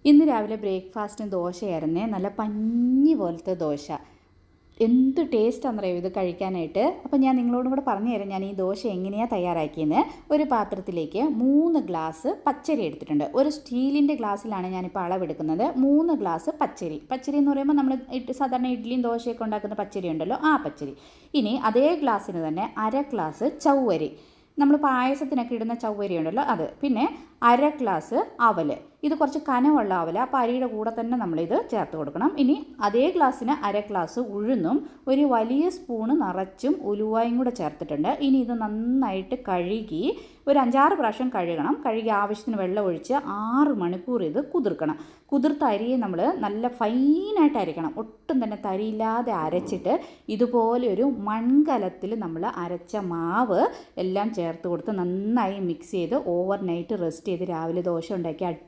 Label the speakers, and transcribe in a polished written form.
Speaker 1: ഇന്ന് രാവിലെ ബ്രേക്ക്ഫാസ്റ്റിന് ദോശയായിരുന്നേ. നല്ല പഞ്ഞി പോലത്തെ ദോശ. എന്ത് ടേസ്റ്റാണെന്നറിയോ ഇത് കഴിക്കാനായിട്ട്. അപ്പോൾ ഞാൻ നിങ്ങളോടും കൂടെ പറഞ്ഞു തരാം ഞാൻ ഈ ദോശ എങ്ങനെയാണ് തയ്യാറാക്കിയെന്ന്. ഒരു പാത്രത്തിലേക്ക് 3 ഗ്ലാസ് പച്ചരി എടുത്തിട്ടുണ്ട്. ഒരു സ്റ്റീലിൻ്റെ ഗ്ലാസ്സിലാണ് ഞാനിപ്പോൾ അളവെടുക്കുന്നത്. 3 ഗ്ലാസ് പച്ചരി. പച്ചരി എന്ന് പറയുമ്പോൾ നമ്മൾ സാധാരണ ഇഡ്ഡലിയും ദോശയൊക്കെ ഉണ്ടാക്കുന്ന പച്ചരി ഉണ്ടല്ലോ, ആ പച്ചരി. ഇനി അതേ ഗ്ലാസ്സിന് തന്നെ 1/2 ഗ്ലാസ് ചവ്വരി. നമ്മൾ പായസത്തിനൊക്കെ ഇടുന്ന ചവ്വരി ഉണ്ടല്ലോ അത്. പിന്നെ 1/2 ഗ്ലാസ് അവൽ. ഇത് കുറച്ച് കനമുള്ള അവൽ. അപ്പോൾ അരിയുടെ കൂടെ തന്നെ നമ്മളിത് ചേർത്ത് കൊടുക്കണം. ഇനി അതേ ഗ്ലാസ്സിന് 1/2 ഗ്ലാസ് ഉഴുന്നും ഒരു വലിയ സ്പൂണ് നിറച്ചും ഉലുവായും കൂടെ ചേർത്തിട്ടുണ്ട്. ഇനി ഇത് നന്നായിട്ട് കഴുകി ഒരു 5-6 പ്രാവശ്യം കഴുകണം. കഴുകി ആവശ്യത്തിന് വെള്ളം ഒഴിച്ച് 6 മണിക്കൂർ ഇത് കുതിർക്കണം. കുതിർത്ത അരിയെ നമ്മൾ നല്ല ഫൈനായിട്ട് അരയ്ക്കണം. ഒട്ടും തന്നെ തരിയില്ലാതെ അരച്ചിട്ട് ഇതുപോലെ ഒരു മൺകലത്തിൽ നമ്മൾ അരച്ച മാവ് എല്ലാം ചേർത്ത് കൊടുത്ത് നന്നായി മിക്സ് ചെയ്ത് ഓവർ നൈറ്റ് റെസ്റ്റ് ചെയ്ത് രാവിലെ ദോശ ഉണ്ടാക്കി അടിപൊളി